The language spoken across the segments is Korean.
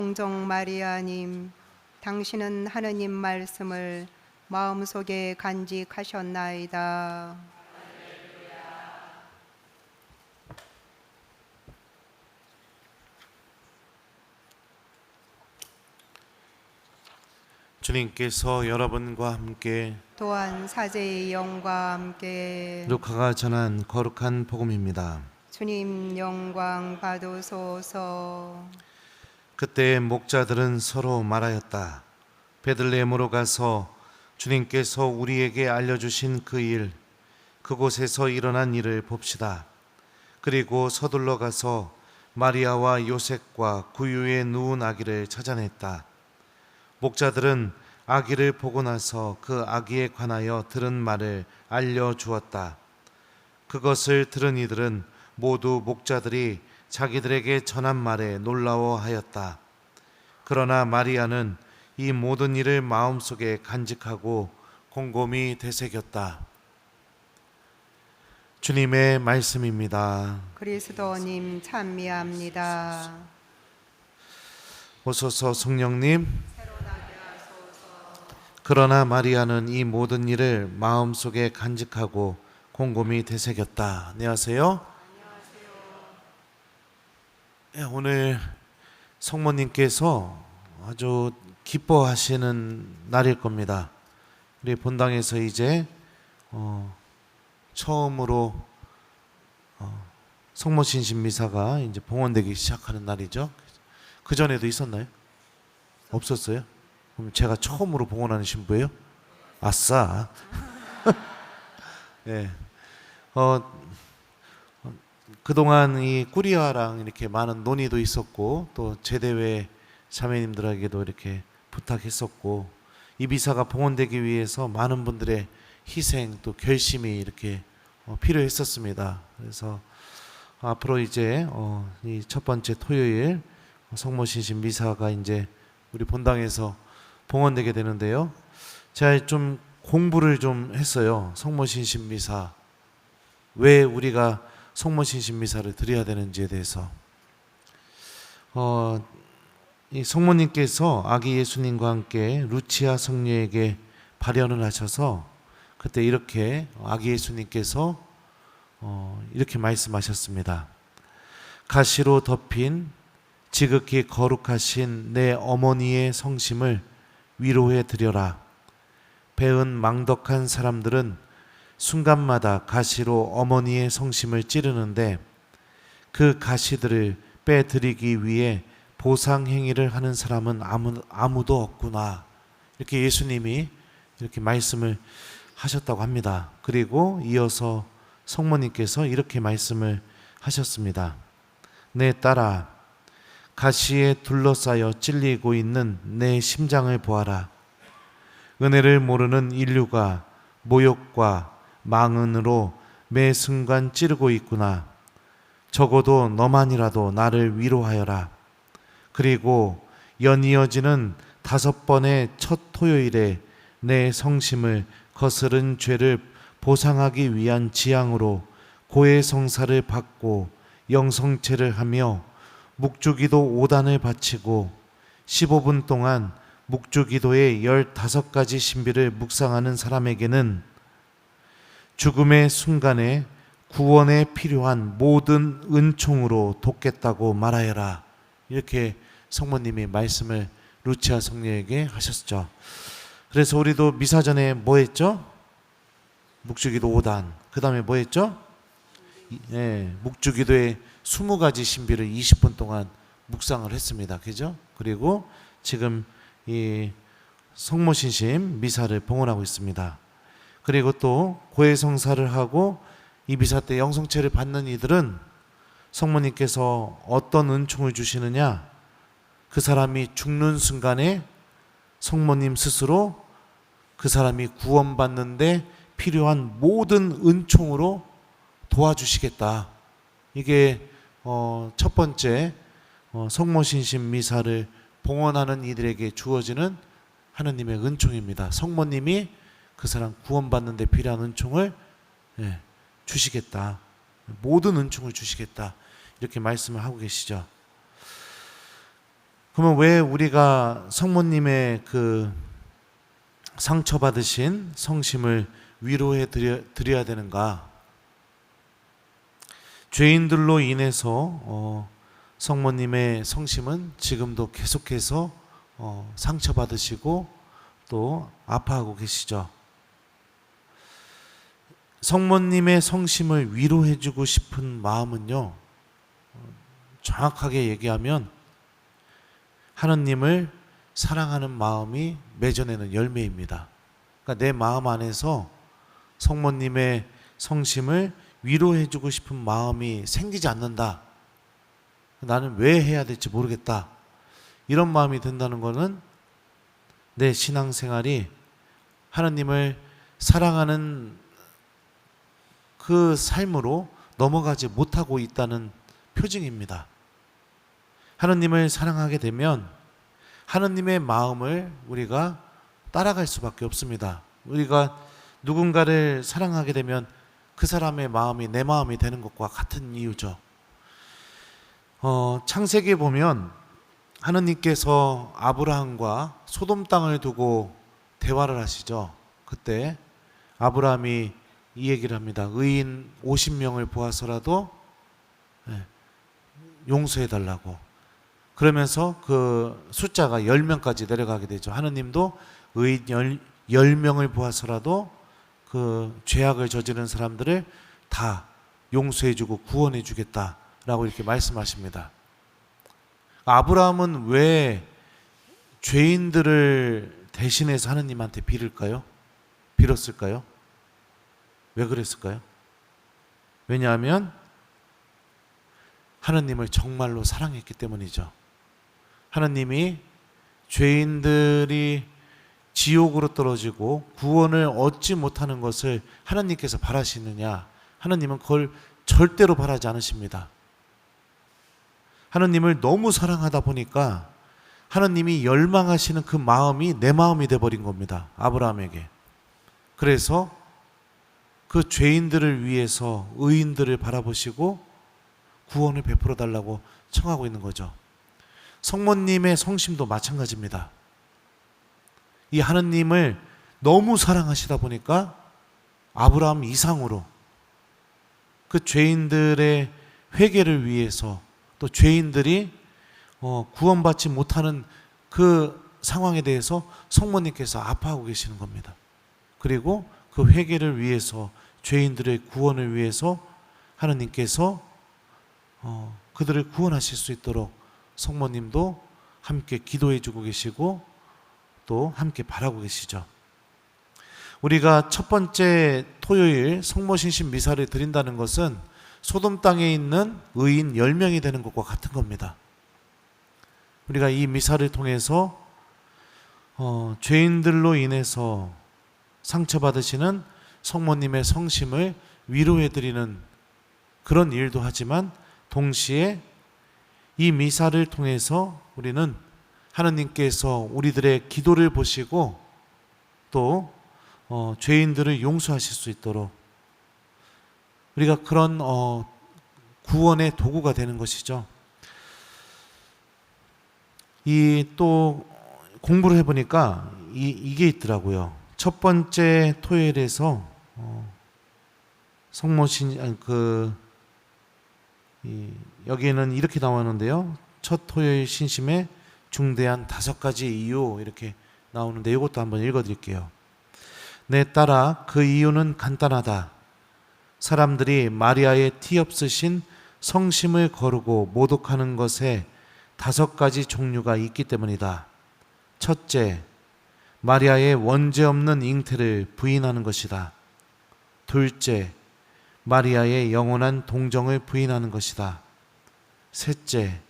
동정 마리아님, 당신은 하느님 말씀을 마음속에 간직하셨나이다. 주님께서 여러분과 함께 또한 사제의 영과 함께 루카가 전한 거룩한 복음입니다. 주님 영광 받으소서. 그때 목자들은 서로 말하였다. 베들레헴으로 가서 주님께서 우리에게 알려주신 그 일, 그곳에서 일어난 일을 봅시다. 그리고 서둘러 가서 마리아와 요셉과 구유에 누운 아기를 찾아냈다. 목자들은 아기를 보고 나서 그 아기에 관하여 들은 말을 알려주었다. 그것을 들은 이들은 모두 목자들이 자기들에게 전한 말에 놀라워하였다. 그러나 마리아는 이 모든 일을 마음속에 간직하고 곰곰이 되새겼다. 주님의 말씀입니다. 그리스도님 찬미합니다. 오소서 성령님. 그러나 마리아는 이 모든 일을 마음속에 간직하고 곰곰이 되새겼다. 안녕하세요. 오늘 성모님께서 아주 기뻐하시는 날일 겁니다. 우리 본당에서 이제 처음으로 성모신신 미사가 이제 봉헌되기 시작하는 날이죠. 그 전에도 있었나요? 없었어요? 그럼 제가 처음으로 봉헌하는 신부예요? 아싸. 네. 그동안 이 꾸리아랑 이렇게 많은 논의도 있었고 또 제대외 자매님들에게도 이렇게 부탁했었고 이 미사가 봉헌되기 위해서 많은 분들의 희생 또 결심이 이렇게 필요했었습니다. 그래서 앞으로 이제 이 첫 번째 토요일 성모신신 미사가 이제 우리 본당에서 봉헌되게 되는데요. 제가 좀 공부를 좀 했어요. 성모신신 미사 왜 우리가 성모신신 미사를 드려야 되는지에 대해서 이 성모님께서 아기 예수님과 함께 루치아 성녀에게 발현을 하셔서 그때 이렇게 아기 예수님께서 이렇게 말씀하셨습니다. 가시로 덮인 지극히 거룩하신 내 어머니의 성심을 위로해 드려라. 배은 망덕한 사람들은 순간마다 가시로 어머니의 성심을 찌르는데 그 가시들을 빼드리기 위해 보상 행위를 하는 사람은 아무도 없구나. 이렇게 예수님이 이렇게 말씀을 하셨다고 합니다. 그리고 이어서 성모님께서 이렇게 말씀을 하셨습니다. 내 딸아, 가시에 둘러싸여 찔리고 있는 내 심장을 보아라. 은혜를 모르는 인류가 모욕과 망언으로 매 순간 찌르고 있구나. 적어도 너만이라도 나를 위로하여라. 그리고 연이어지는 5번의 첫 토요일에 내 성심을 거스른 죄를 보상하기 위한 지향으로 고해성사를 받고 영성체를 하며 묵주기도 5단을 바치고 15분 동안 묵주기도의 15가지 신비를 묵상하는 사람에게는 죽음의 순간에 구원에 필요한 모든 은총으로 돕겠다고 말하여라. 이렇게 성모님이 말씀을 루치아 성녀에게 하셨죠. 그래서 우리도 미사 전에 뭐 했죠? 묵주기도 5단. 그 다음에 뭐 했죠? 묵주기도의 20가지 신비를 20분 동안 묵상을 했습니다. 그죠? 그리고 지금 이 성모신심 미사를 봉헌하고 있습니다. 그리고 또 고해성사를 하고 이 미사 때 영성체를 받는 이들은 성모님께서 어떤 은총을 주시느냐? 그 사람이 죽는 순간에 성모님 스스로 그 사람이 구원받는데 필요한 모든 은총으로 도와주시겠다. 이게 첫 번째 성모신심 미사를 봉헌하는 이들에게 주어지는 하느님의 은총입니다. 성모님이 그 사람 구원받는 데 필요한 은총을 주시겠다. 모든 은총을 주시겠다. 이렇게 말씀을 하고 계시죠. 그러면 왜 우리가 성모님의 그 상처받으신 성심을 위로해 드려야 되는가? 죄인들로 인해서 성모님의 성심은 지금도 계속해서 상처받으시고 또 아파하고 계시죠. 성모님의 성심을 위로해주고 싶은 마음은요, 정확하게 얘기하면 하느님을 사랑하는 마음이 맺어내는 열매입니다. 그러니까 내 마음 안에서 성모님의 성심을 위로해주고 싶은 마음이 생기지 않는다. 나는 왜 해야 될지 모르겠다. 이런 마음이 든다는 것은 내 신앙생활이 하느님을 사랑하는 그 삶으로 넘어가지 못하고 있다는 표징입니다. 하느님을 사랑하게 되면 하느님의 마음을 우리가 따라갈 수밖에 없습니다. 우리가 누군가를 사랑하게 되면 그 사람의 마음이 내 마음이 되는 것과 같은 이유죠. 창세기에 보면 하느님께서 아브라함과 소돔 땅을 두고 대화를 하시죠. 그때 아브라함이 이 얘기를 합니다. 의인 50명을 보아서라도 용서해 달라고. 그러면서 그 숫자가 10명까지 내려가게 되죠. 하느님도 의인 10명을 보아서라도 그 죄악을 저지른 사람들을 다 용서해주고 구원해주겠다라고 이렇게 말씀하십니다. 아브라함은 왜 죄인들을 대신해서 하느님한테 빌었을까요? 왜 그랬을까요? 왜냐하면 하느님을 정말로 사랑했기 때문이죠. 하느님이 죄인들이 지옥으로 떨어지고 구원을 얻지 못하는 것을 하느님께서 바라시느냐? 하느님은 그걸 절대로 바라지 않으십니다. 하느님을 너무 사랑하다 보니까 하느님이 열망하시는 그 마음이 내 마음이 돼버린 겁니다. 아브라함에게. 그래서 그 죄인들을 위해서 의인들을 바라보시고 구원을 베풀어 달라고 청하고 있는 거죠. 성모님의 성심도 마찬가지입니다. 이 하느님을 너무 사랑하시다 보니까 아브라함 이상으로 그 죄인들의 회개를 위해서 또 죄인들이 구원받지 못하는 그 상황에 대해서 성모님께서 아파하고 계시는 겁니다. 그리고 그 회개를 위해서 죄인들의 구원을 위해서 하느님께서 그들을 구원하실 수 있도록 성모님도 함께 기도해 주고 계시고 또 함께 바라고 계시죠. 우리가 첫 번째 토요일 성모신신 미사를 드린다는 것은 소돔 땅에 있는 의인 10명이 되는 것과 같은 겁니다. 우리가 이 미사를 통해서 죄인들로 인해서 상처받으시는 성모님의 성심을 위로해드리는 그런 일도 하지만 동시에 이 미사를 통해서 우리는 하느님께서 우리들의 기도를 보시고 또 죄인들을 용서하실 수 있도록 우리가 그런 구원의 도구가 되는 것이죠. 이 또 공부를 해보니까 이게 있더라고요. 첫 번째 토요일에서 성모신 여기에는 이렇게 나오는데요. 첫 토요일 신심에 중대한 5가지 이유 이렇게 나오는데 이것도 한번 읽어드릴게요. 내 딸아, 그 이유는 간단하다. 사람들이 마리아의 티 없으신 성심을 거르고 모독하는 것에 5가지 종류가 있기 때문이다. 첫째, 마리아의 원죄 없는 잉태를 부인하는 것이다. 둘째, 마리아의 영원한 동정을 부인하는 것이다. 셋째,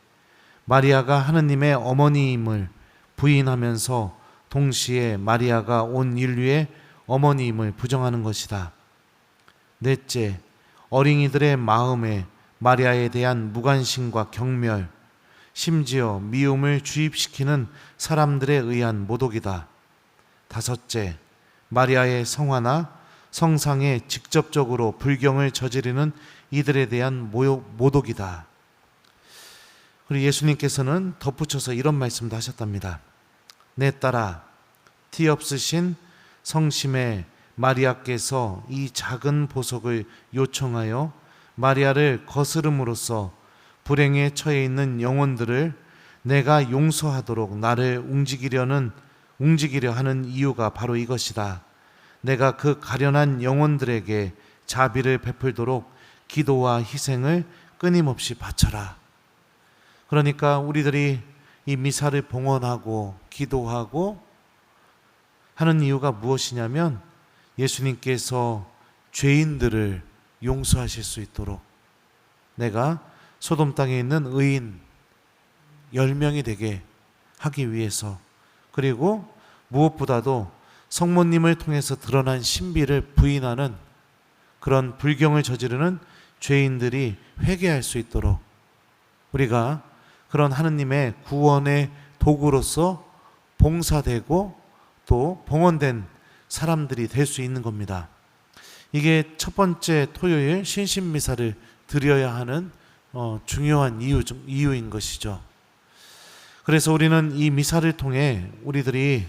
마리아가 하느님의 어머니임을 부인하면서 동시에 마리아가 온 인류의 어머니임을 부정하는 것이다. 넷째, 어린이들의 마음에 마리아에 대한 무관심과 경멸, 심지어 미움을 주입시키는 사람들에 의한 모독이다. 다섯째, 마리아의 성화나 성상에 직접적으로 불경을 저지르는 이들에 대한 모독이다. 그리고 예수님께서는 덧붙여서 이런 말씀도 하셨답니다. 내 딸아, 티 없으신 성심의 마리아께서 이 작은 보석을 요청하여 마리아를 거스름으로써 불행에 처해 있는 영혼들을 내가 용서하도록 나를 움직이려 하는 이유가 바로 이것이다. 내가 그 가련한 영혼들에게 자비를 베풀도록 기도와 희생을 끊임없이 바쳐라. 그러니까 우리들이 이 미사를 봉헌하고 기도하고 하는 이유가 무엇이냐면 예수님께서 죄인들을 용서하실 수 있도록 내가 소돔 땅에 있는 의인 10명이 되게 하기 위해서, 그리고 무엇보다도 성모님을 통해서 드러난 신비를 부인하는 그런 불경을 저지르는 죄인들이 회개할 수 있도록 우리가 그런 하느님의 구원의 도구로서 봉사되고 또 봉헌된 사람들이 될 수 있는 겁니다. 이게 첫 번째 토요일 신신미사를 드려야 하는 중요한 이유인 것이죠. 그래서 우리는 이 미사를 통해 우리들이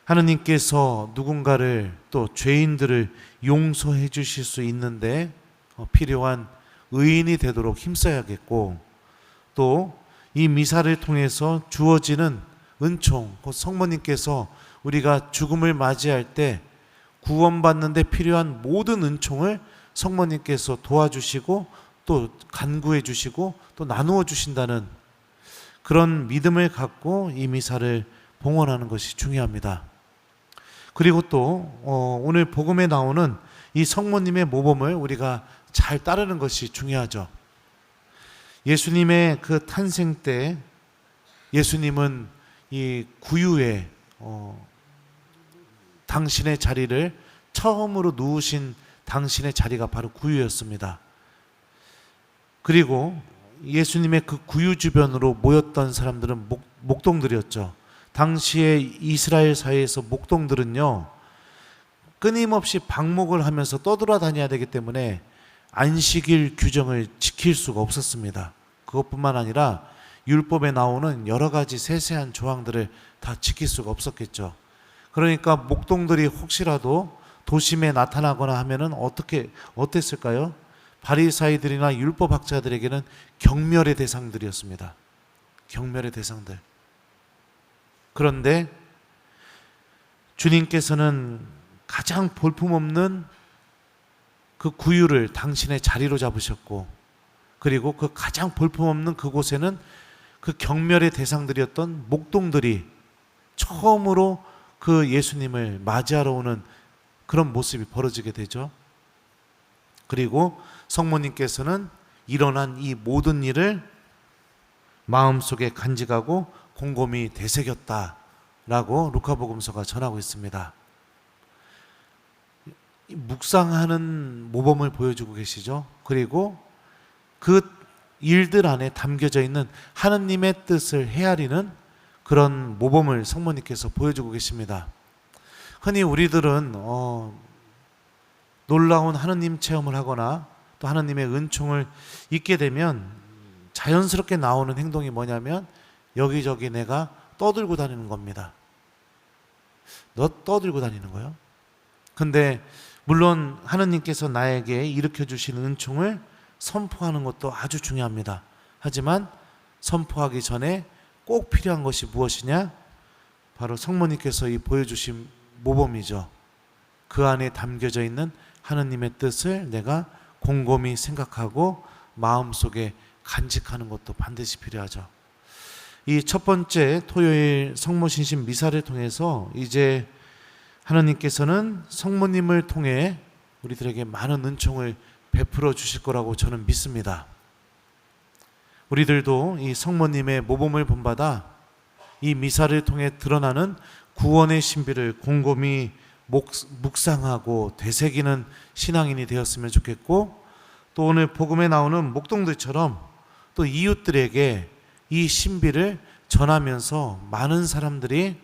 하느님께서 누군가를 또 죄인들을 용서해 주실 수 있는데 필요한 의인이 되도록 힘써야겠고, 또 이 미사를 통해서 주어지는 은총, 곧 성모님께서 우리가 죽음을 맞이할 때 구원받는 데 필요한 모든 은총을 성모님께서 도와주시고 또 간구해 주시고 또 나누어 주신다는 그런 믿음을 갖고 이 미사를 봉헌하는 것이 중요합니다. 그리고 또 오늘 복음에 나오는 이 성모님의 모범을 우리가 잘 따르는 것이 중요하죠. 예수님의 그 탄생 때 예수님은 이 구유에 당신의 자리를 처음으로 누우신 당신의 자리가 바로 구유였습니다. 그리고 예수님의 그 구유 주변으로 모였던 사람들은 목동들이었죠. 당시의 이스라엘 사회에서 목동들은요, 끊임없이 방목을 하면서 떠돌아다녀야 되기 때문에 안식일 규정을 지킬 수가 없었습니다. 그것뿐만 아니라 율법에 나오는 여러 가지 세세한 조항들을 다 지킬 수가 없었겠죠. 그러니까 목동들이 혹시라도 도심에 나타나거나 하면은 어땠을까요? 바리사이들이나 율법학자들에게는 경멸의 대상들이었습니다. 경멸의 대상들. 그런데 주님께서는 가장 볼품없는 그 구유를 당신의 자리로 잡으셨고, 그리고 그 가장 볼품없는 그곳에는 그 경멸의 대상들이었던 목동들이 처음으로 그 예수님을 맞이하러 오는 그런 모습이 벌어지게 되죠. 그리고 성모님께서는 일어난 이 모든 일을 마음속에 간직하고 곰곰이 되새겼다라고 루카복음서가 전하고 있습니다. 묵상하는 모범을 보여주고 계시죠. 그리고 그 일들 안에 담겨져 있는 하느님의 뜻을 헤아리는 그런 모범을 성모님께서 보여주고 계십니다. 흔히 우리들은 놀라운 하느님 체험을 하거나 또 하느님의 은총을 잊게 되면 자연스럽게 나오는 행동이 뭐냐면 여기저기 내가 떠들고 다니는 겁니다. 너 떠들고 다니는 거예요? 근데 물론 하느님께서 나에게 일으켜 주신 은총을 선포하는 것도 아주 중요합니다. 하지만 선포하기 전에 꼭 필요한 것이 무엇이냐? 바로 성모님께서 이 보여주신 모범이죠. 그 안에 담겨져 있는 하느님의 뜻을 내가 곰곰이 생각하고 마음속에 간직하는 것도 반드시 필요하죠. 이 첫 번째 토요일 성모신신 미사를 통해서 이제 하느님께서는 성모님을 통해 우리들에게 많은 은총을 베풀어 주실 거라고 저는 믿습니다. 우리들도 이 성모님의 모범을 본받아 이 미사를 통해 드러나는 구원의 신비를 곰곰이 묵상하고 되새기는 신앙인이 되었으면 좋겠고, 또 오늘 복음에 나오는 목동들처럼 또 이웃들에게 이 신비를 전하면서 많은 사람들이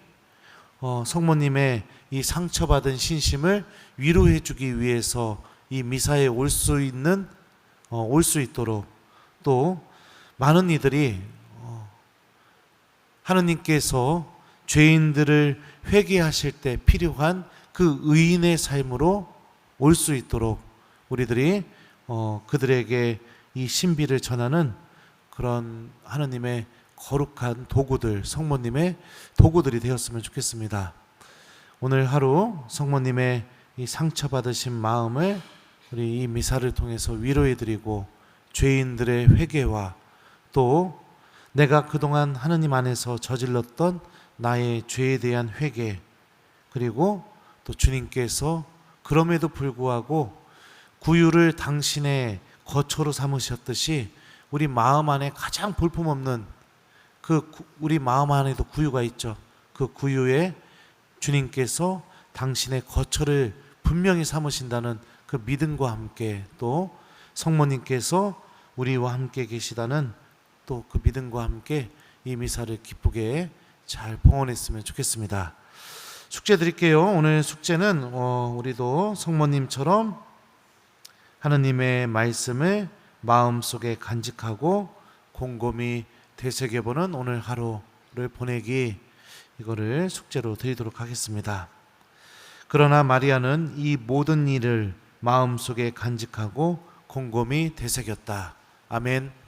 성모님의 이 상처받은 신심을 위로해 주기 위해서 이 미사에 올 수 있도록, 또 많은 이들이 하느님께서 죄인들을 회개하실 때 필요한 그 의인의 삶으로 올 수 있도록 우리들이 그들에게 이 신비를 전하는 그런 하느님의 거룩한 도구들, 성모님의 도구들이 되었으면 좋겠습니다. 오늘 하루 성모님의 이 상처받으신 마음을 우리 이 미사를 통해서 위로해드리고 죄인들의 회개와 또 내가 그동안 하느님 안에서 저질렀던 나의 죄에 대한 회개, 그리고 또 주님께서 그럼에도 불구하고 구유를 당신의 거처로 삼으셨듯이 우리 마음 안에 가장 볼품없는 우리 마음 안에도 구유가 있죠. 그 구유에 주님께서 당신의 거처를 분명히 삼으신다는 그 믿음과 함께 또 성모님께서 우리와 함께 계시다는 또 그 믿음과 함께 이 미사를 기쁘게 잘 봉헌했으면 좋겠습니다. 숙제 드릴게요. 오늘 숙제는 우리도 성모님처럼 하느님의 말씀을 마음속에 간직하고 곰곰이 되새겨보는 오늘 하루를 보내기, 이거를 숙제로 드리도록 하겠습니다. 그러나 마리아는 이 모든 일을 마음속에 간직하고 곰곰이 되새겼다. 아멘.